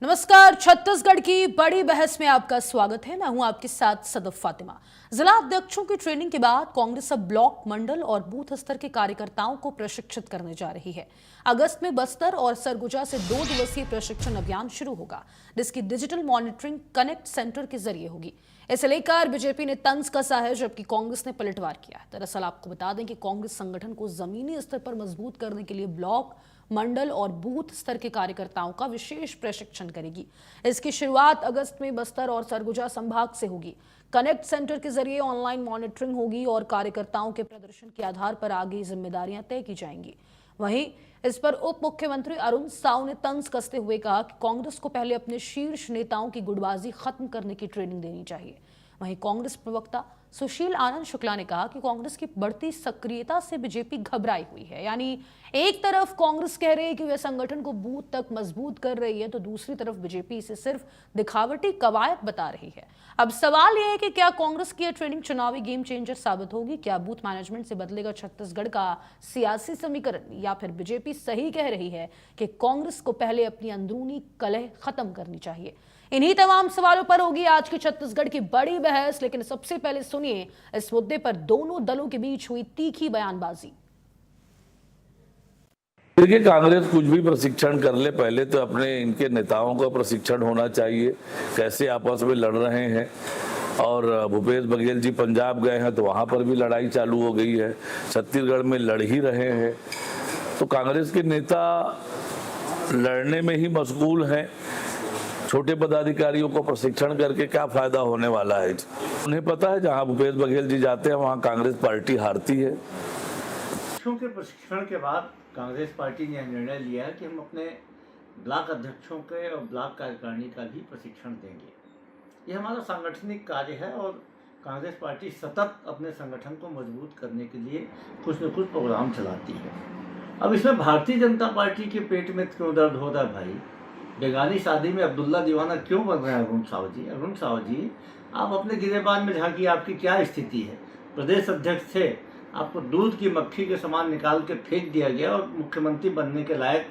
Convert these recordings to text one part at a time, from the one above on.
नमस्कार। छत्तीसगढ़ की बड़ी बहस में आपका स्वागत है। मैं हूं आपके साथ सदफ फातिमा। जिला अध्यक्षों की ट्रेनिंग के बाद कांग्रेस अब ब्लॉक, मंडल और बूथ स्तर के कार्यकर्ताओं को प्रशिक्षित करने जा रही है। अगस्त में बस्तर और सरगुजा से 2 दिवसीय प्रशिक्षण अभियान शुरू होगा, जिसकी डिजिटल मॉनिटरिंग कनेक्ट सेंटर के जरिए होगी। इसे लेकर बीजेपी ने तंज कसा है, जबकि कांग्रेस ने पलटवार किया है। दरअसल आपको बता दें कि कांग्रेस संगठन को जमीनी स्तर पर मजबूत करने के लिए ब्लॉक, मंडल और बूथ स्तर के कार्यकर्ताओं का विशेष प्रशिक्षण करेगी। इसकी शुरुआत अगस्त में बस्तर और सरगुजा संभाग से होगी। कनेक्ट सेंटर के जरिए ऑनलाइन मॉनिटरिंग होगी और कार्यकर्ताओं के प्रदर्शन के आधार पर आगे जिम्मेदारियां तय की जाएंगी। वहीं इस पर उप मुख्यमंत्री अरुण साव ने तंज कसते हुए कहा कि कांग्रेस को पहले अपने शीर्ष नेताओं की गुटबाजी खत्म करने की ट्रेनिंग देनी चाहिए। वहीं कांग्रेस प्रवक्ता सुशील आनंद शुक्ला ने कहा कि कांग्रेस की बढ़ती सक्रियता से बीजेपी घबराई हुई है। यानी एक तरफ कांग्रेस कह रही है कि वह संगठन को बूथ तक मजबूत कर रही है, तो दूसरी तरफ बीजेपी इसे सिर्फ दिखावटी कवायद बता रही है। अब सवाल यह है कि क्या कांग्रेस की यह ट्रेनिंग चुनावी गेम चेंजर साबित होगी? क्या बूथ मैनेजमेंट से बदलेगा छत्तीसगढ़ का सियासी समीकरण, या फिर बीजेपी सही कह रही है कि कांग्रेस को पहले अपनी अंदरूनी कलह खत्म करनी चाहिए? इन्हीं तमाम सवालों पर होगी आज की छत्तीसगढ़ की बड़ी बहस। लेकिन सबसे पहले सुनिए इस मुद्दे पर दोनों दलों के बीच हुई तीखी बयानबाजी। देखिए, कांग्रेस कुछ भी प्रशिक्षण कर ले, पहले तो अपने इनके नेताओं का प्रशिक्षण होना चाहिए, कैसे आपस में लड़ रहे हैं। और भूपेश बघेल जी पंजाब गए हैं तो वहां पर भी लड़ाई चालू हो गई है, छत्तीसगढ़ में लड़ ही रहे हैं। तो कांग्रेस के नेता लड़ने में ही मशगूल हैं। छोटे पदाधिकारियों को प्रशिक्षण करके क्या फायदा होने वाला है? उन्हें पता है जहां भूपेश बघेल जी जाते हैं वहां कांग्रेस पार्टी हारती है। के प्रशिक्षण के बाद कांग्रेस पार्टी ने निर्णय लिया है कि हम अपने ब्लॉक अध्यक्षों के और ब्लॉक कार्यकारिणी का भी प्रशिक्षण देंगे। ये हमारा सांगठनिक कार्य है और कांग्रेस पार्टी सतत अपने संगठन को मजबूत करने के लिए कुछ न कुछ प्रोग्राम चलाती है। अब इसमें भारतीय जनता पार्टी के पेट में क्यों दर्द हो रहा है भाई? बेगानी शादी में अब्दुल्ला दीवाना क्यों बन रहे हैं अरुण साव जी? अरुण साव जी, आप अपने गिरेबान में झांकिए, आपकी क्या स्थिति है? प्रदेश अध्यक्ष थे, आपको दूध की मक्खी के समान निकाल के फेंक दिया गया और मुख्यमंत्री बनने के लायक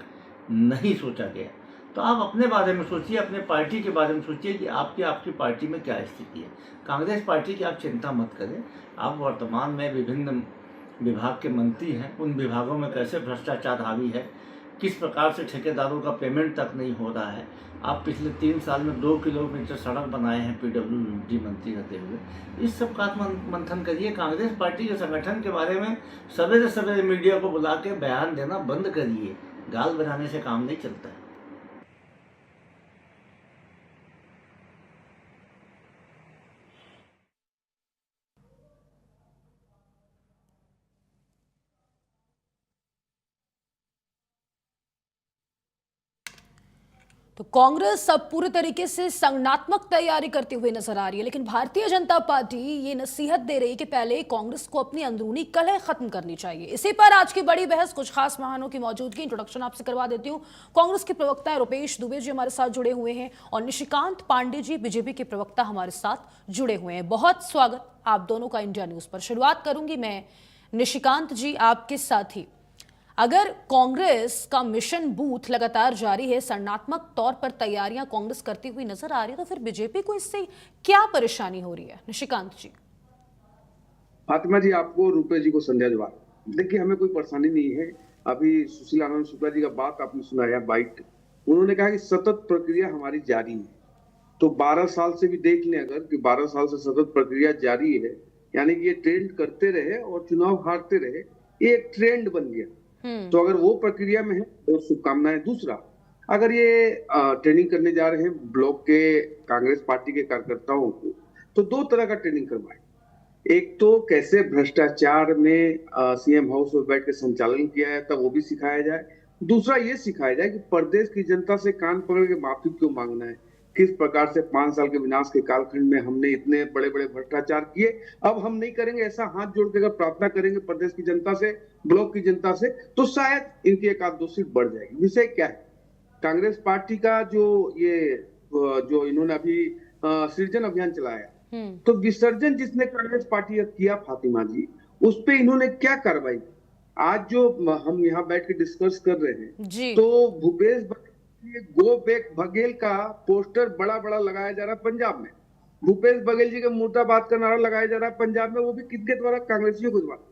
नहीं सोचा गया। तो आप अपने बारे में सोचिए, अपने पार्टी के बारे में सोचिए कि आपकी पार्टी में क्या स्थिति है। कांग्रेस पार्टी की आप चिंता मत करें। आप वर्तमान में विभिन्न विभाग के मंत्री हैं, उन विभागों में कैसे भ्रष्टाचार हावी है, किस प्रकार से ठेकेदारों का पेमेंट तक नहीं हो रहा है। आप पिछले 3 साल में 2 किलोमीटर सड़क बनाए हैं पीडब्ल्यूडी मंत्री रहते हुए। इस सब का मंथन करिए। कांग्रेस पार्टी के संगठन के बारे में सवेरे सवेरे मीडिया को बुला के बयान देना बंद करिए। गाल बनाने से काम नहीं चलता है। तो कांग्रेस अब पूरे तरीके से संगठनात्मक तैयारी करती हुई नजर आ रही है, लेकिन भारतीय जनता पार्टी ये नसीहत दे रही है कि पहले कांग्रेस को अपनी अंदरूनी कलह खत्म करनी चाहिए। इसी पर आज की बड़ी बहस, कुछ खास मेहमानों की मौजूदगी। इंट्रोडक्शन आपसे करवा देती हूँ। कांग्रेस के प्रवक्ता रुपेश दुबे जी हमारे साथ जुड़े हुए हैं और निशिकांत पांडे जी बीजेपी के प्रवक्ता हमारे साथ जुड़े हुए हैं। बहुत स्वागत आप दोनों का इंडिया न्यूज पर। शुरुआत करूंगी मैं निशिकांत जी आपके साथ ही। अगर कांग्रेस का मिशन बूथ लगातार जारी है, संगठनात्मक तौर पर तैयारियां कांग्रेस करती हुई नजर आ रही है, तो फिर बीजेपी को इससे क्या परेशानी हो रही है? निशिकांत जी। फातिमा जी, आपको, रुपेश जी को संध्या जवाब। देखिए, हमें कोई परेशानी नहीं है। अभी सुशील आनंद शुक्ला जी का बात आपने सुनाया, बाइट, उन्होंने कहा कि सतत प्रक्रिया हमारी जारी है। तो 12 साल से भी देख लें, अगर कि 12 साल से सतत प्रक्रिया जारी है, यानी कि ये ट्रेंड करते रहे और चुनाव हारते रहे, ये एक ट्रेंड बन गया। तो अगर वो प्रक्रिया में है तो शुभकामनाएं। दूसरा, अगर ये ट्रेनिंग करने जा रहे हैं ब्लॉक के कांग्रेस पार्टी के कार्यकर्ताओं को, तो 2 तरह का ट्रेनिंग करवाएं। एक तो कैसे भ्रष्टाचार में सीएम हाउस में बैठ के संचालन किया जाता है, वो भी सिखाया जाए। दूसरा ये सिखाया जाए कि प्रदेश की जनता से कान पकड़ के माफी क्यों मांगना है, किस प्रकार से 5 साल के विनाश के कालखंड में हमने इतने बड़े बड़े भ्रष्टाचार किए, अब हम नहीं करेंगे। ऐसा हाथ जोड़ के अगर प्रार्थना करेंगे प्रदेश की जनता से, ब्लॉक की जनता से, तो शायद इनकी 1-2 सीट बढ़ जाएगी। विषय क्या है? कांग्रेस पार्टी का जो इन्होंने अभी सृजन अभियान चलाया, तो विसर्जन जिसने कांग्रेस पार्टी किया फातिमा जी, उस पे इन्होंने क्या कार्रवाई? आज जो हम यहाँ बैठ के डिस्कस कर रहे हैं, तो भूपेश ये गो बैक बघेल का पोस्टर बड़ा बड़ा लगाया जा रहा है पंजाब में। भूपेश बघेल जी के मुर्दाबाद का नारा लगाया जा रहा है पंजाब में, वो भी किसके द्वारा? कांग्रेसियों के द्वारा।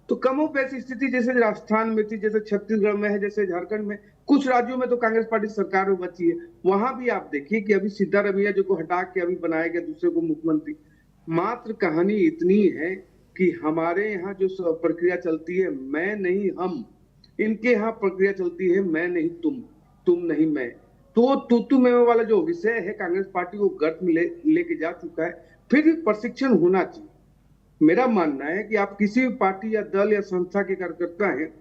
तो कमोबेश स्थिति जैसे राजस्थान में थी, जैसे छत्तीसगढ़ में है, जैसे झारखंड में, कुछ राज्यों में तो कांग्रेस पार्टी सरकार में बची है, वहां भी आप देखिए कि अभी सिद्धारमैया जी को हटा के अभी बनाया गया दूसरे को मुख्यमंत्री। मात्र कहानी इतनी है कि हमारे यहाँ जो प्रक्रिया चलती है, मैं नहीं हम, इनके यहाँ प्रक्रिया चलती है मैं नहीं तुम नहीं मैं। तो तू मैं वाला जो विषय है कांग्रेस पार्टी को गर्त में लेके जा चुका है। फिर भी प्रशिक्षण होना चाहिए। मेरा मानना है कि आप किसी भी पार्टी या दल या संस्था के कार्यकर्ता हैं,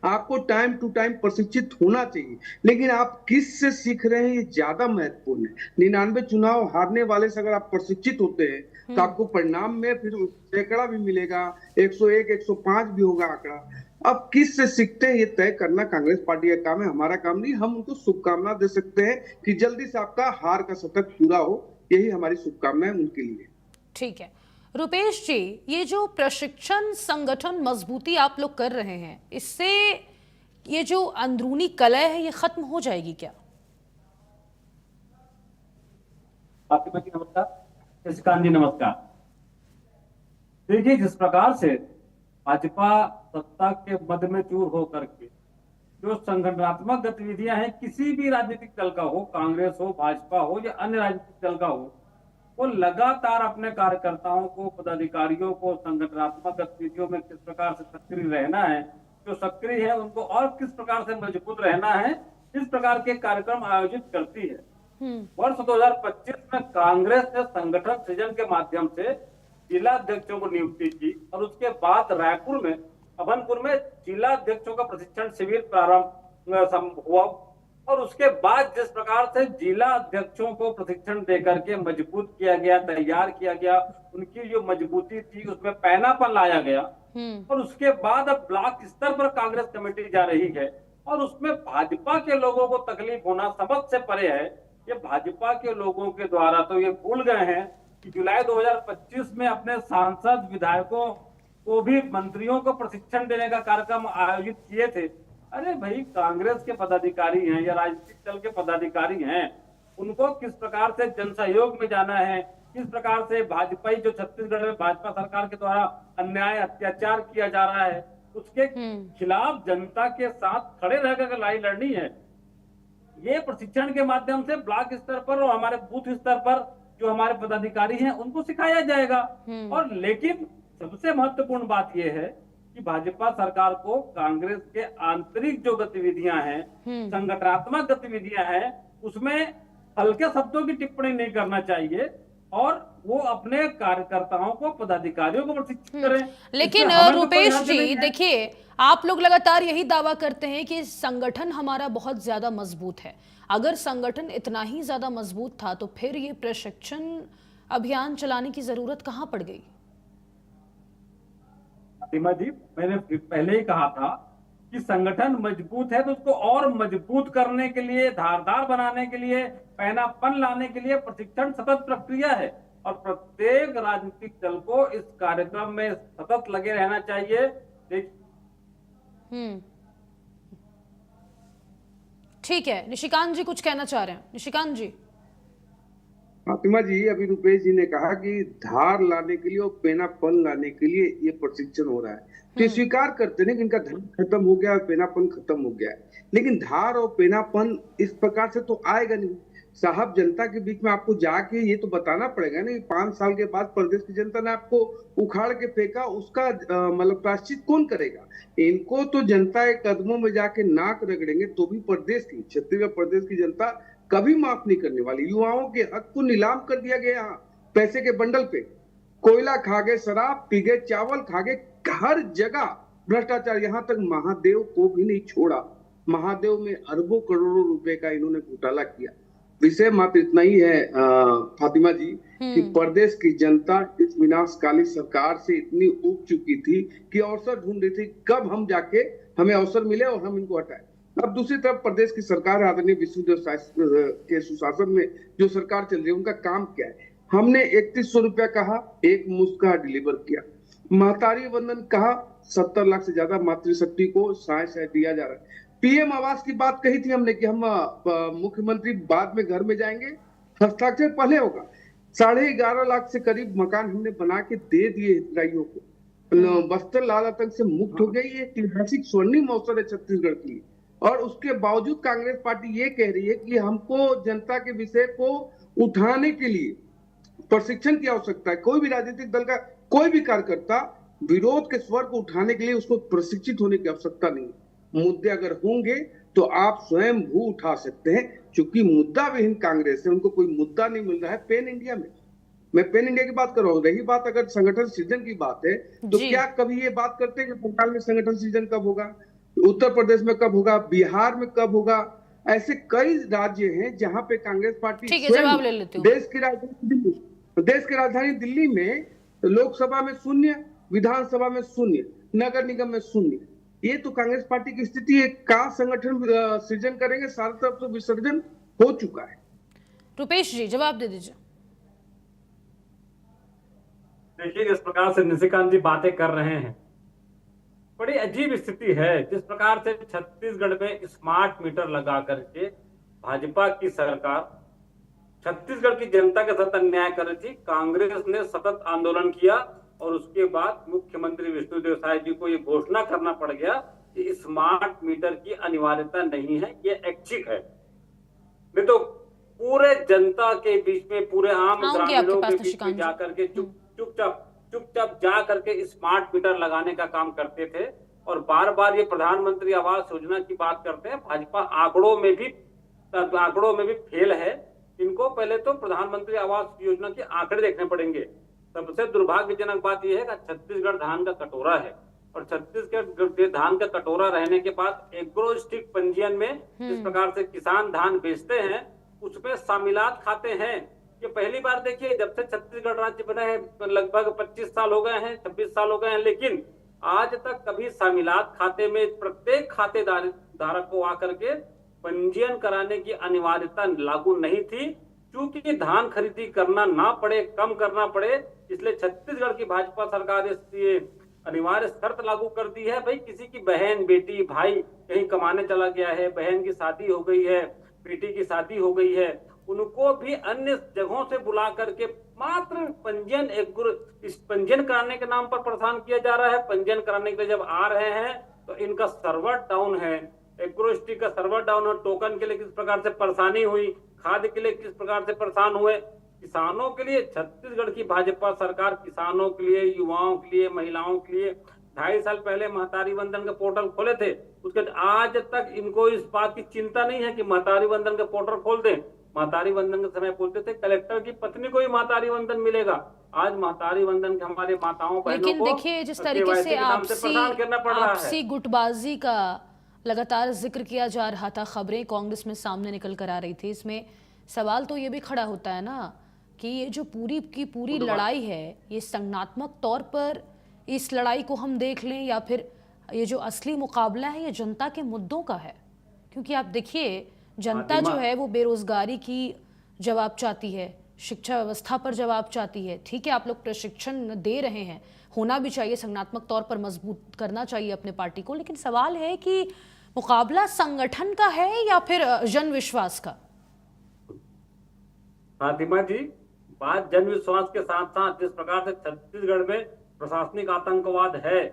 आपको टाइम टू टाइम प्रशिक्षित होना चाहिए, लेकिन आप किस से सीख रहे हैं ये ज्यादा महत्वपूर्ण है। 99 चुनाव हारने वाले से अगर आप प्रशिक्षित होते हैं तो आपको परिणाम में फिर सैकड़ा भी मिलेगा, 101 105 भी होगा आंकड़ा। अब किस से सीखते हैं ये तय करना कांग्रेस पार्टी का काम है, हमारा काम नहीं। हम उनको शुभकामना दे सकते हैं कि जल्दी से आपका हार का शतक पूरा हो, यही हमारी शुभकामनाएं उनके लिए। ठीक है रुपेश जी, ये जो प्रशिक्षण संगठन मजबूती आप लोग कर रहे हैं, इससे ये जो अंदरूनी कलह है ये खत्म हो जाएगी क्या? फातिमा जी नमस्कार, शशिकांत जी नमस्कार। देखिए, जिस प्रकार से भाजपा सत्ता के मद में चूर होकर के जो संगठनात्मक गतिविधियां हैं, किसी भी राजनीतिक दल का हो, कांग्रेस हो, भाजपा हो या अन्य राजनीतिक दल का हो, वो लगातार अपने कार्यकर्ताओं को, पदाधिकारियों को संगठनात्मक गतिविधियों में किस प्रकार से सक्रिय रहना है, जो सक्रिय है उनको और किस प्रकार से मजबूत रहना है, इस प्रकार के कार्यक्रम आयोजित करती है। वर्ष 2025 में कांग्रेस ने संगठन सृजन के माध्यम से जिला अध्यक्षों को नियुक्ति की और उसके बाद रायपुर में, अभनपुर में जिला अध्यक्षों का प्रशिक्षण शिविर प्रारंभ हुआ और उसके बाद जिस प्रकार से जिला अध्यक्षों को प्रशिक्षण देकर के मजबूत किया गया, तैयार किया गया, उनकी जो मजबूती थी उसमें पैनापन लाया गया और उसके बाद अब ब्लॉक स्तर पर कांग्रेस कमेटी जा रही है और उसमें भाजपा के लोगों को तकलीफ होना समझ से परे है। ये भाजपा के लोगों के द्वारा तो ये भूल गए हैं कि जुलाई 2025 में अपने सांसद विधायकों को भी मंत्रियों को प्रशिक्षण देने का कार्यक्रम आयोजित किए थे। अरे भाई, कांग्रेस के पदाधिकारी हैं या राजनीतिक दल के पदाधिकारी हैं, उनको किस प्रकार से जन सहयोग में जाना है, किस प्रकार से भाजपा जो छत्तीसगढ़ में भाजपा सरकार के द्वारा अन्याय अत्याचार किया जा रहा है उसके खिलाफ जनता के साथ खड़े रहकर लड़ाई लड़नी है। ये प्रशिक्षण के माध्यम से ब्लॉक स्तर पर और हमारे बूथ स्तर पर जो हमारे पदाधिकारी हैं उनको सिखाया जाएगा। और लेकिन सबसे महत्वपूर्ण बात यह है कि भाजपा सरकार को कांग्रेस के आंतरिक जो गतिविधियां हैं, संगठनात्मक गतिविधियां हैं, उसमें हल्के शब्दों की टिप्पणी नहीं करना चाहिए और वो अपने कार्यकर्ताओं को, पदाधिकारियों को प्रशिक्षित करें। लेकिन रुपेश जी देखिए, आप लोग लगातार यही दावा करते हैं कि संगठन हमारा बहुत ज्यादा मजबूत है। अगर संगठन इतना ही ज्यादा मजबूत था तो फिर ये प्रशिक्षण अभियान चलाने की जरूरत कहां पड़ गई? फातिमा जी, मैंने पहले ही कहा था कि संगठन मजबूत है तो उसको और मजबूत करने के लिए, धारदार बनाने के लिए, पैनापन लाने के लिए प्रशिक्षण सतत प्रक्रिया है और प्रत्येक राजनीतिक दल को इस कार्यक्रम में सतत लगे रहना चाहिए। ठीक है, निशिकांत जी कुछ कहना चाह रहे हैं। निशिकांत जी। फातिमा जी, अभी रुपेश जी ने कहा कि धार लाने के लिए और पेनापन लाने के लिए ये प्रशिक्षण हो रहा है, तो स्वीकार करते हैं कि इनका धार खत्म हो गया और पेनापन खत्म हो गया है, लेकिन धार और पेनापन इस प्रकार से तो आएगा नहीं साहब। जनता के बीच में आपको जाके ये तो बताना पड़ेगा ना कि 5 साल के बाद प्रदेश की जनता ने आपको उखाड़ के फेंका, उसका मतलब प्रायश्चित कौन करेगा? इनको तो जनता के कदमों में जाके नाक रगड़ेंगे तो भी प्रदेश की, छत्तीसगढ़ प्रदेश की जनता कभी माफ नहीं करने वाली। युवाओं के हक को नीलाम कर दिया गया पैसे के बंडल पे। कोयला खा गए, शराब पी गए, चावल खा गए, हर जगह भ्रष्टाचार। यहाँ तक महादेव को भी नहीं छोड़ा। महादेव में अरबों करोड़ों रुपए का इन्होंने घोटाला किया। विषय मात्र इतना ही है फातिमा जी कि प्रदेश की जनता इस विनाशकाली सरकार से इतनी उब चुकी थी कि अवसर ढूंढ रही थी कब हम जाके हमें अवसर मिले और हम इनको हटाए। अब दूसरी तरफ प्रदेश की सरकार आदरणीय विष्णुदेव के सुशासन में जो सरकार चल रही है, उनका काम क्या है? हमने 3100 रुपया कहा, एक मुश्त का डिलीवर किया। महतारी वंदन कहा, 70 लाख से ज्यादा मातृशक्ति को सहाय दिया जा रहा है। पीएम आवास की बात कही थी हमने कि हम मुख्यमंत्री बाद में घर में जाएंगे, हस्ताक्षर पहले होगा। 11.5 लाख से करीब मकान हमने बना के दे दिए हितग्राहियों को। बस्तर लाल आतंक से मुक्त हो गई। ये ऐतिहासिक स्वर्णिम अवसर है छत्तीसगढ़ के लिए, और उसके बावजूद कांग्रेस पार्टी ये कह रही है कि हमको जनता के विषय को उठाने के लिए प्रशिक्षण की आवश्यकता है। कोई भी राजनीतिक दल का कोई भी कार्यकर्ता विरोध के स्वर को उठाने के लिए उसको प्रशिक्षित होने की आवश्यकता नहीं। मुद्दे अगर होंगे तो आप स्वयं भू उठा सकते हैं, क्योंकि मुद्दा विहीन कांग्रेस है, उनको कोई मुद्दा नहीं मिल रहा है पेन इंडिया में। मैं पेन इंडिया की बात कर रहा हूँ। रही बात अगर संगठन सृजन की बात है, तो क्या कभी ये बात करते हैं कि बंगाल में संगठन सृजन कब होगा, उत्तर प्रदेश में कब होगा, बिहार में कब होगा? ऐसे कई राज्य हैं जहां पे कांग्रेस पार्टी जवाब ले लेती हूं। देश की राजधानी दिल्ली में लोकसभा में शून्य, विधानसभा में शून्य, नगर निगम में शून्य। ये तो कांग्रेस पार्टी की स्थिति है। का संगठन सृजन करेंगे? सारी तरफ से विसर्जन हो चुका है। रुपेश जी जवाब दे दीजिए। देखिए, जिस प्रकार से निशिकांत जी बातें कर रहे हैं, बड़ी अजीब स्थिति है। जिस प्रकार से छत्तीसगढ़ में स्मार्ट मीटर लगा करके भाजपा की सरकार छत्तीसगढ़ की जनता के साथ अन्याय कर रही थी। कांग्रेस ने सतत आंदोलन किया और उसके बाद मुख्यमंत्री विष्णुदेव साय जी को ये घोषणा करना पड़ गया कि स्मार्ट मीटर की अनिवार्यता नहीं है, ये ऐच्छिक है। नहीं तो पूरे जनता के बीच में, पूरे आम ग्रामीणों के बीच में जाकर के चुपचाप जा करके स्मार्ट मीटर लगाने का काम करते थे। और बार बार ये प्रधानमंत्री आवास योजना की बात करते हैं। भाजपा आंकड़ों में भी फेल है। इनको पहले तो प्रधानमंत्री आवास योजना के आंकड़े देखने पड़ेंगे। सबसे दुर्भाग्यजनक बात यह है कि छत्तीसगढ़ धान का कटोरा है, और छत्तीसगढ़ धान का कटोरा रहने के बाद एग्रोस्टिक पंजीयन में जिस प्रकार से किसान धान बेचते हैं, उसमें शामिलात खाते हैं। ये पहली बार देखिए, जब से छत्तीसगढ़ राज्य बना है लगभग 25 साल हो गए हैं, 26 साल हो गए हैं, लेकिन आज तक कभी शामिलात खाते में प्रत्येक खाते धारक को आकर के पंजीयन कराने की अनिवार्यता लागू नहीं थी। क्योंकि धान खरीदी करना ना पड़े, कम करना पड़े, इसलिए छत्तीसगढ़ की भाजपा सरकार इसलिए अनिवार्य शर्त लागू कर दी है। भाई, किसी की बहन, बेटी, भाई कहीं कमाने चला गया है, बहन की शादी हो गई है, बेटी की शादी हो गई है, उनको भी अन्य जगहों से बुला करके मात्र पंजीयन कराने के नाम पर परेशान किया जा रहा है। पंजीयन कराने के लिए जब आ रहे हैं तो इनका सर्वर डाउन है, एग्रोस्टिक का सर्वर डाउन है। टोकन के लिए किस प्रकार से परेशानी हुई, खाद के लिए किस प्रकार से परेशान हुए। किसानों के लिए छत्तीसगढ़ की भाजपा सरकार किसानों के लिए, युवाओं के लिए, महिलाओं के लिए 2.5 साल पहले महतारी वंदन के पोर्टल खोले थे। उसके आज तक इनको इस बात की चिंता नहीं है कि महतारी वंदन के पोर्टल खोल दें। महतारी वंदन के समय बोलते थे कलेक्टर की पत्नी को ही महतारी वंदन मिलेगा। आज महतारी वंदन के हमारे माताओं बहनों को, लेकिन देखिए जिस तरीके से आपसी गुटबाजी का लगातार जिक्र किया जा रहा था, खबरें कांग्रेस में सामने निकल कर आ रही थी, इसमें सवाल तो ये भी खड़ा होता है ना कि ये जो पूरी की पूरी लड़ाई है, ये संगठनात्मक तौर पर इस लड़ाई को हम देख लें या फिर ये जो असली मुकाबला है ये जनता के मुद्दों का है। क्योंकि आप देखिए, जनता जो है वो बेरोजगारी की जवाब चाहती है, शिक्षा व्यवस्था पर जवाब चाहती है। ठीक है, आप लोग प्रशिक्षण दे रहे हैं, होना भी चाहिए, संगठनात्मक तौर पर मजबूत करना चाहिए अपने पार्टी को, लेकिन सवाल है कि मुकाबला संगठन का है या फिर जन विश्वास का। फातिमा जी, बात जन विश्वास के साथ साथ जिस प्रकार से छत्तीसगढ़ में प्रशासनिक आतंकवाद है,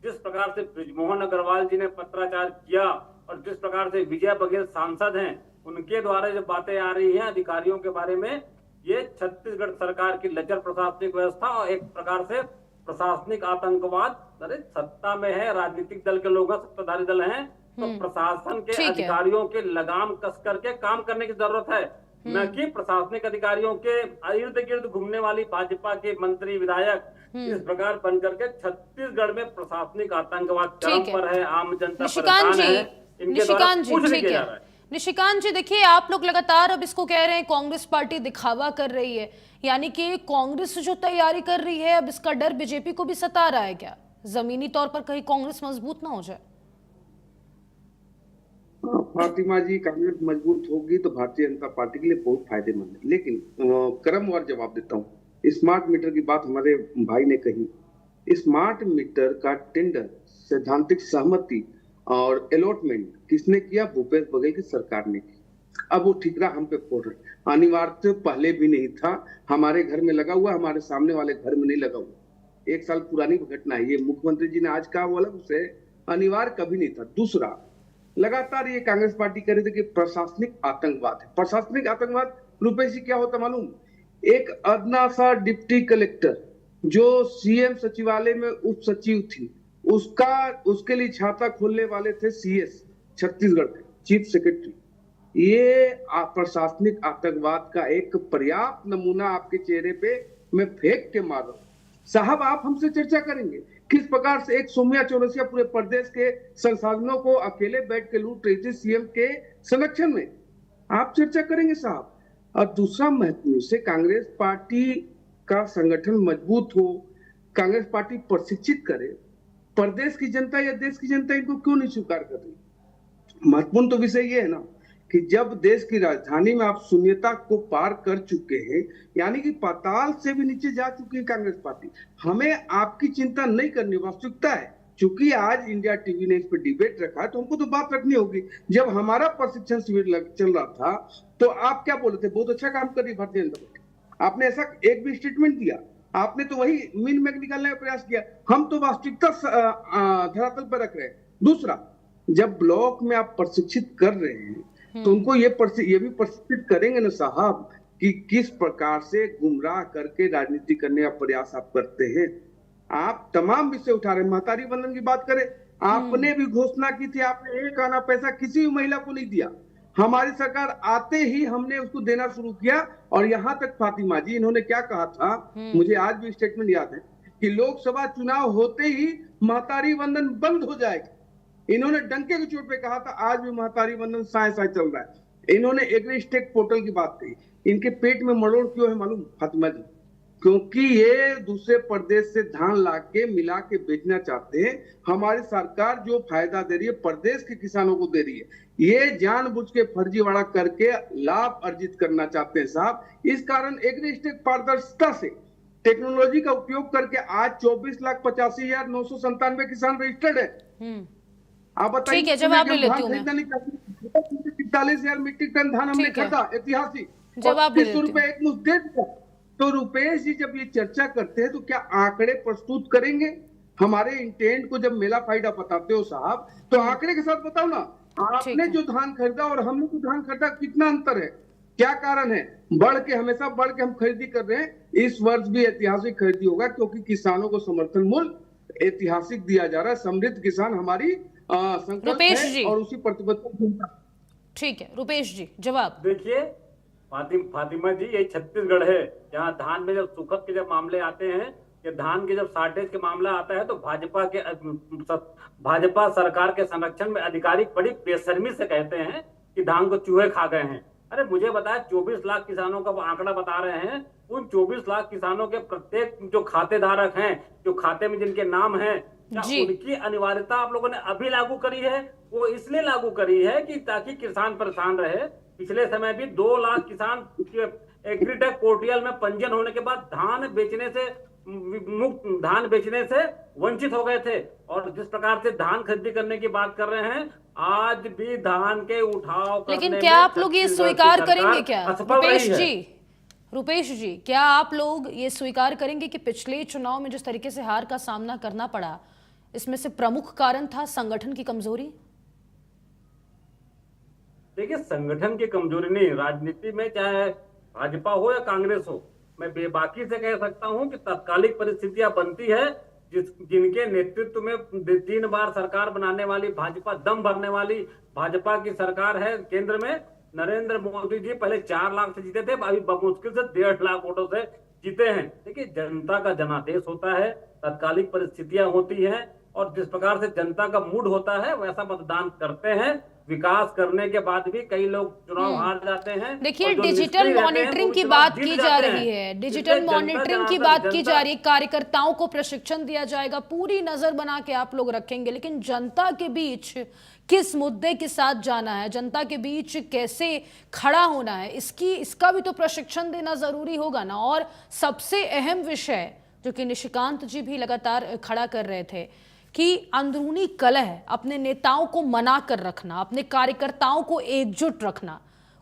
जिस प्रकार से बृजमोहन अग्रवाल जी ने पत्राचार किया और जिस प्रकार से विजय बघेल सांसद हैं, उनके द्वारा जो बातें आ रही हैं अधिकारियों के बारे में, ये छत्तीसगढ़ सरकार की लचर प्रशासनिक व्यवस्था और एक प्रकार से प्रशासनिक आतंकवाद। अरे सत्ता में है, राजनीतिक दल के लोग हैं, सत्ताधारी दल हैं, तो प्रशासन के अधिकारियों के लगाम कस करके काम करने की जरूरत है, न कि प्रशासनिक अधिकारियों के इर्द गिर्द घूमने वाली भाजपा के मंत्री विधायक इस प्रकार बन करके छत्तीसगढ़ में प्रशासनिक आतंकवाद चरम पर है। आम जनता परेशान है, इनके द्वारा कुछ नहीं किया जा रहा है। निशिकांत जी, देखिए आप लोग लगातार अब इसको कह रहे हैं कांग्रेस पार्टी दिखावा कर रही है, यानी कि कांग्रेस जो तैयारी कर रही है अब इसका डर बीजेपी को भी सता रहा है क्या, जमीनी तौर पर कहीं कांग्रेस मजबूत ना हो जाए। फातिमा जी, कांग्रेस मजबूत होगी तो भारतीय जनता पार्टी के लिए बहुत फायदेमंद है, लेकिन क्रमवार जवाब देता हूँ। स्मार्ट मीटर की बात हमारे भाई ने कही, स्मार्ट मीटर का टेंडर, सैद्धांतिक सहमति और अलॉटमेंट किसने किया? भूपेश बघेल की सरकार ने की। अब वो ठिकरा हम पे फोड़ रहे। अनिवार्य पहले भी नहीं था, हमारे घर में लगा हुआ, हमारे सामने वाले घर में नहीं लगा हुआ। 1 साल पुरानी घटना है ये। मुख्यमंत्री जी ने आज कहा वो अलग से, अनिवार्य कभी नहीं था। दूसरा, लगातार ये कांग्रेस पार्टी कह रही थी कि प्रशासनिक आतंकवाद है। प्रशासनिक आतंकवाद रुपेश जी क्या होता मालूम? एक अदना सा डिप्टी कलेक्टर जो सीएम सचिवालय में उप सचिव थी, उसके लिए छाता खोलने वाले थे सीएस छत्तीसगढ़ के चीफ सेक्रेटरी। ये प्रशासनिक आतंकवाद का एक पर्याप्त नमूना आपके चेहरे पे मैं फेंक के मार रहा हूं। साहब, आप हमसे चर्चा करेंगे किस प्रकार से एक सौम्या चौरसिया पूरे प्रदेश के संसाधनों को अकेले बैठ के लूट रही थी सीएम के संरक्षण में, आप चर्चा करेंगे साहब। और दूसरा महत्वपूर्ण से, कांग्रेस पार्टी का संगठन मजबूत हो, कांग्रेस पार्टी प्रशिक्षित करे, प्रदेश की जनता या देश की जनता इनको क्यों नहीं स्वीकार कर रही? महत्वपूर्ण तो विषय ये है ना कि जब देश की राजधानी में आप शून्यता को पार कर चुके हैं, यानी कि पाताल से भी नीचे जा चुकी है कांग्रेस पार्टी, हमें आपकी चिंता नहीं करनी। वास्तविकता है, चूंकि आज इंडिया टीवी ने इस पर डिबेट रखा है तो हमको तो बात रखनी होगी। जब हमारा प्रशिक्षण शिविर चल रहा था तो आप क्या बोले थे? बहुत अच्छा काम कर रही भारतीय जनता पार्टी। आपने ऐसा एक भी स्टेटमेंट दिया? आपने तो वही मीन मैग निकालने का प्रयास किया। हम तो वास्तविकता धरातल पर रख रहे हैं। दूसरा, जब ब्लॉक में आप प्रशिक्षित कर रहे हैं तो उनको ये भी प्रशिक्षित करेंगे ना साहब कि किस प्रकार से गुमराह करके राजनीति करने का प्रयास आप करते हैं। आप तमाम विषय उठा रहे हैं। महतारी वंदन की बात करें, आपने भी घोषणा की थी, आपने एक आना पैसा किसी भी महिला को नहीं दिया। हमारी सरकार आते ही हमने उसको देना शुरू किया। और यहां तक फातिमा जी, इन्होंने क्या कहा था, मुझे आज भी स्टेटमेंट याद है कि लोकसभा चुनाव होते ही महतारी वंदन बंद हो जाएगा। इन्होंने डंके के चोट पे कहा था। आज भी महतारी वंदन साए साए चल रहा है। इन्होंने एग्रीस्टेक पोर्टल की बात कही। इनके पेट में मरोड़ क्यों है मालूम फातिमा जी? क्योंकि ये दूसरे प्रदेश से धान ला के मिला के बेचना चाहते हैं। हमारी सरकार जो फायदा दे रही है प्रदेश के किसानों को दे रही है, ये जानबूझ के फर्जीवाड़ा करके लाभ अर्जित करना चाहते हैं साहब। इस कारण एग्रीस्टेक पारदर्शिता से टेक्नोलॉजी का उपयोग करके आज 24,85,997 किसान रजिस्टर्ड है। आप बताइए, ठीक है, जवाब ले लेती हूँ मैं। 41,000 मीट्रिक टन धान हमने खरीदा, ऐतिहासिक। जवाब ले लेती हूँ। ₹300 एक मुश्त दे दिया। तो रुपेश जी जब ये चर्चा करते हैं तो क्या आंकड़े प्रस्तुत करेंगे? हमारे इंटेंट को जब मेला फाइडा बताते हो साहब तो आंकड़े के साथ बताओ ना। आपने जो धान खरीदा और हमने जो धान खरीदा, कितना अंतर है? क्या कारण है? हमेशा बढ़ के हम खरीदी कर रहे हैं। इस वर्ष भी ऐतिहासिक खरीदी होगा क्योंकि किसानों को समर्थन मूल्य ऐतिहासिक दिया जा रहा है। समृद्ध किसान हमारी संकल्प है और उसी प्रतिबद्धता। ठीक है रुपेश जी, जवाब देखिए फातिमा जी, ये छत्तीसगढ़ है जहाँ धान में जब सुखद के जब मामले आते हैं, ये धान के जब शार्टेज के मामला आता है तो भाजपा सरकार के संरक्षण में अधिकारी बड़ी बेशर्मी से कहते हैं कि धान को चूहे खा गए हैं। अरे मुझे बताया 24 लाख किसानों का वो आंकड़ा बता रहे हैं। उन 24 लाख किसानों के प्रत्येक जो खातेधारक हैं, जो खाते में जिनके नाम हैं, क्या उनकी अनिवार्यता आप लोगों ने अभी लागू करी है? वो इसलिए लागू करी है कि ताकि किसान परेशान रहे। पिछले समय भी 2 लाख किसान एग्रीटेक पोर्टल में पंजीयन होने के बाद धान बेचने से वंचित हो गए थे। और जिस प्रकार से धान खरीदी करने की बात कर रहे हैं, आज भी धान के उठाव करने लेकिन क्या आप लोग ये स्वीकार करेंगे क्या रुपेश जी, क्या आप लोग ये स्वीकार करेंगे कि पिछले चुनाव में जिस तरीके से हार का सामना करना पड़ा, इसमें से प्रमुख कारण था संगठन की कमजोरी? देखिए, संगठन की कमजोरी नहीं, राजनीति में चाहे भाजपा हो या कांग्रेस हो, मैं बेबाकी से कह सकता हूं कि तात्कालिक परिस्थितियां बनती है जिनके नेतृत्व में 3 बार सरकार बनाने वाली भाजपा, दम भरने वाली भाजपा की सरकार है केंद्र में। नरेंद्र मोदी जी पहले 4 लाख से जीते थे, अभी मुश्किल से 1.5 लाख वोटों से जीते हैं। देखिए, जनता का जनादेश होता है, तात्कालिक परिस्थितियां होती हैं और जिस प्रकार से जनता का मूड होता है वैसा मतदान करते हैं। विकास करने के बाद भी कई लोग चुनाव हार जाते हैं। देखिए, डिजिटल मॉनिटरिंग की बात की जा रही है, डिजिटल मॉनिटरिंग की बात की जा रही है, कार्यकर्ताओं को प्रशिक्षण दिया जाएगा, पूरी नजर बना के आप लोग रखेंगे। लेकिन जनता के बीच किस मुद्दे के साथ जाना है, जनता के बीच कैसे खड़ा होना है, इसका भी तो प्रशिक्षण देना जरूरी होगा ना। और सबसे अहम विषय जो कि निशिकांत जी भी लगातार खड़ा कर रहे थे कि अंदरूनी कलह, अपने नेताओं को मना कर रखना, अपने कार्यकर्ताओं को एकजुट रखना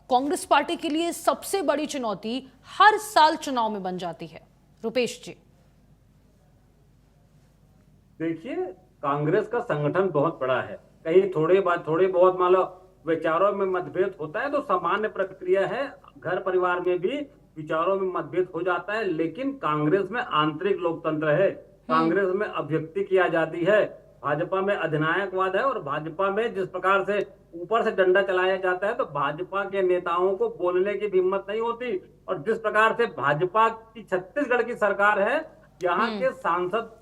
कांग्रेस पार्टी के लिए सबसे बड़ी चुनौती हर साल चुनाव में बन जाती है। रुपेश जी, देखिए, कांग्रेस का संगठन बहुत बड़ा है। कहीं थोड़े बहुत मान लो विचारों में मतभेद होता है तो सामान्य प्रक्रिया है, घर परिवार में भी विचारों में मतभेद हो जाता है, लेकिन कांग्रेस में आंतरिक लोकतंत्र है, कांग्रेस में अभिव्यक्ति की आजादी है, भाजपा में अधिनायकवाद है और भाजपा में जिस प्रकार से ऊपर से डंडा चलाया जाता है तो भाजपा के नेताओं को बोलने की भी हिम्मत नहीं होती। और जिस प्रकार से भाजपा की छत्तीसगढ़ की सरकार है, यहाँ के सांसद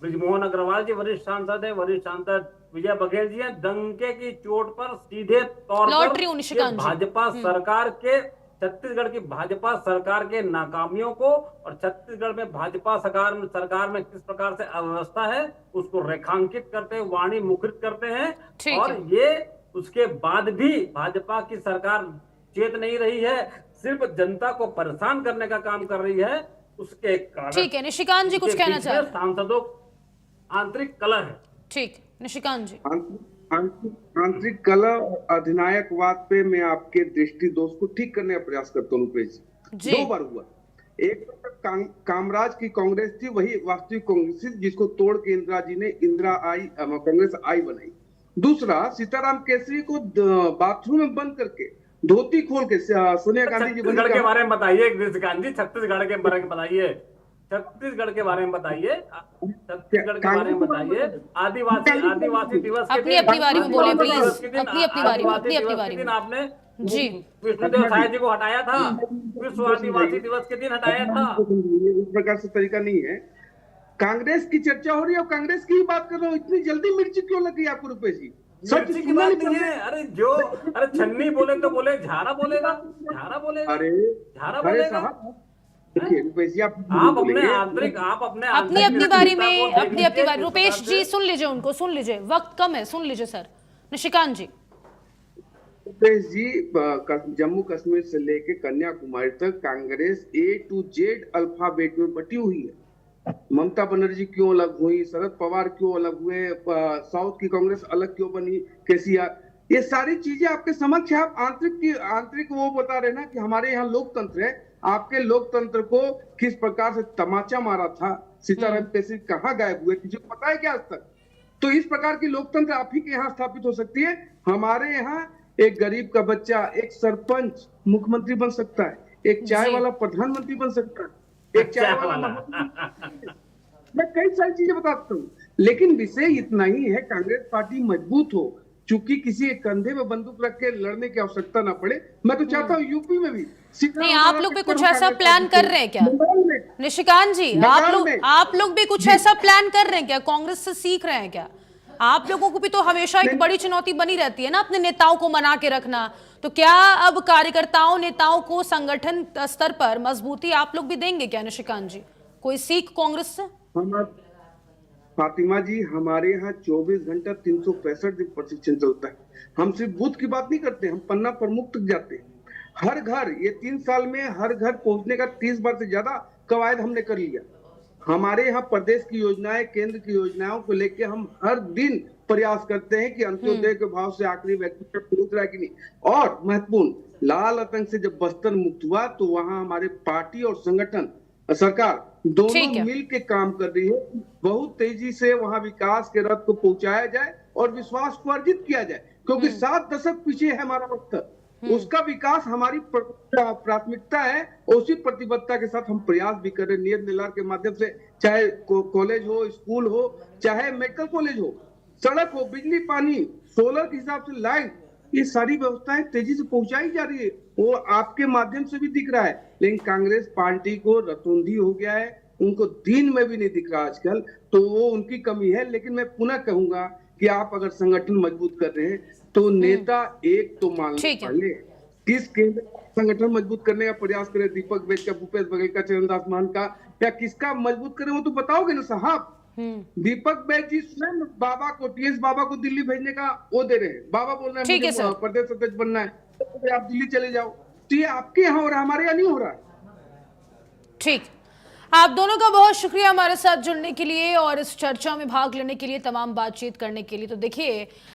ब्रिजमोहन अग्रवाल जी वरिष्ठ सांसद है, वरिष्ठ सांसद विजय बघेल जी हैं, डंके की चोट पर सीधे तौर पर भाजपा सरकार के, छत्तीसगढ़ की भाजपा सरकार के नाकामियों को और छत्तीसगढ़ में भाजपा सरकार में किस प्रकार से अव्यवस्था है उसको रेखांकित करते हैं, वाणी मुखरित करते हैं। और ये उसके बाद भी भाजपा की सरकार चेत नहीं रही है, सिर्फ जनता को परेशान करने का काम कर रही है। उसके कारण ठीक है, निशिकांत जी कुछ कहना चाह रहे हैं? सांसदों आंतरिक कलह है। ठीक, निशिकांत जी। आंतरिक कलह और अधिनायकवाद पे मैं आपके दृष्टि दोष को ठीक करने का प्रयास करता हूँ रुपेश जी। 2 बार हुआ। एक तो कामराज की कांग्रेस थी, वही वास्तविक कांग्रेस थी जिसको तोड़ के इंदिरा जी ने कांग्रेस आई बनाई। दूसरा, सीताराम केसरी को बाथरूम में बंद करके धोती खोल के सोनिया गांधी जी छत्तीसगढ़ के बारे में बताइए निशिकांत जी, छत्तीसगढ़ के बारे में बताइए, छत्तीसगढ़ के बारे में बताइए, छत्तीसगढ़ के बारे में बताइए। आदिवासी दिवस के अपनी बारी में बोले प्लीज, अपनी बारी में आपने जी विष्णुदेव साय जी को हटाया था, विश्व आदिवासी दिवस के दिन हटाया था। इस प्रकार से तरीका नहीं है। कांग्रेस की चर्चा हो रही है और कांग्रेस की ही बात कर रहा हूँ, इतनी जल्दी मिर्ची क्यों लगी आपको रुपेश जी? सच की बात नहीं है। अरे छन्नी बोले तो बोले, झारा बोलेगा, अरे देखिए रुपेश जी, आप अपने आंतरिक, अपनी बारी में अपनी बारी। रुपेश जी सुन लीजिए, उनको सुन लीजिए, वक्त कम है, सुन लीजिए सर। निशिकांत जी। रुपेश जी, जम्मू कश्मीर से लेके कन्याकुमारी तक Congress A to Z alphabet में बटी हुई है। ममता बनर्जी क्यों अलग हुई, शरद पवार क्यों अलग हुए, साउथ की कांग्रेस अलग क्यों बनी, केसीआर, ये सारी चीजें आपके समक्ष है। आप आंतरिक वो बता रहे ना कि हमारे यहाँ लोकतंत्र है, आपके लोकतंत्र को किस प्रकार से तमाचा मारा था, सीताराम केसरी कहाँ गायब हुए, किसी को पता है क्या आज तक? तो इस प्रकार की लोकतंत्र आप ही के यहाँ स्थापित हो सकती है। हमारे यहाँ एक गरीब का बच्चा, एक सरपंच मुख्यमंत्री बन सकता है, एक चाय वाला प्रधानमंत्री बन सकता है, एक चाय वाला मैं कई सारी चीजें बताता हूँ, लेकिन विषय इतना ही है, कांग्रेस पार्टी मजबूत हो, चूंकि किसी एक कंधे में बंदूक रख के लड़ने की आवश्यकता ना पड़े। मैं तो चाहता हूँ यूपी में भी नहीं, आप लोग भी कुछ ऐसा प्लान कर रहे हैं क्या निशिकांत जी? आप लोग भी कुछ ऐसा प्लान कर रहे हैं क्या? कांग्रेस से सीख रहे हैं क्या? आप लोगों को भी तो हमेशा एक बड़ी चुनौती बनी रहती है ना, अपने नेताओं को मना के रखना। तो क्या अब कार्यकर्ताओं नेताओं को संगठन स्तर पर मजबूती आप लोग भी देंगे क्या निशिकांत जी? कोई सीख कांग्रेस से? फातिमा जी, हमारे यहाँ 24 घंटा 365 दिन प्रशिक्षण चलता है। हम सिर्फ बूथ की बात नहीं करते, हम पन्ना प्रमुख तक जाते हैं। हर घर, ये 3 साल में हर घर पहुंचने का 30 बार से ज्यादा कवायद हमने कर लिया। हमारे यहाँ प्रदेश की योजनाएं, केंद्र की योजनाओं को लेके हम हर दिन प्रयास करते हैं कि अंत्योदय के भाव से आखिरी व्यक्ति तक पहुंच रहा है कि नहीं। और महत्वपूर्ण, लाल आतंक से जब बस्तर मुक्त हुआ तो वहां हमारे पार्टी और संगठन, सरकार दोनों मिल के काम कर रही है। बहुत तेजी से वहां विकास के रथ को पहुंचाया जाए और विश्वास को अर्जित किया जाए, क्योंकि 7 दशक पीछे है हमारा वक्त। उसका विकास हमारी प्राथमिकता है और उसी प्रतिबद्धता के साथ हम प्रयास भी कर रहे हैं। नियत निर्धार के माध्यम से, चाहे कॉलेज हो, स्कूल हो, चाहे मेडिकल कॉलेज हो, सड़क हो, बिजली, पानी, सोलर के हिसाब से लाइट, ये सारी व्यवस्थाएं तेजी से पहुंचाई जा रही है। वो आपके माध्यम से भी दिख रहा है। लेकिन कांग्रेस पार्टी को रतौंधी हो गया है, उनको दिन में भी नहीं दिख रहा आजकल, तो वो उनकी कमी है। लेकिन मैं पुनः कहूंगा कि आप अगर संगठन मजबूत कर रहे हैं तो नेता एक तो मान लो, किस केंद्र संगठन मजबूत करने का प्रयास करें, दीपक बैज का, भूपेश बघेल का, चरणदास मान का, या किसका मजबूत करें वो तो बताओगे ना साहब। दीपक बैज जी स्वयं बाबा को, टीएस बाबा को दिल्ली भेजने का वो दे रहे हैं। बाबा बोल रहे हैं मुझे प्रदेश अध्यक्ष बनना है, तो आप दिल्ली चले जाओ। तो ये आपके यहाँ हो रहा है, हमारे यहाँ नहीं हो रहा है। ठीक, आप दोनों का बहुत शुक्रिया हमारे साथ जुड़ने के लिए और इस चर्चा में भाग लेने के लिए, तमाम बातचीत करने के लिए। तो देखिए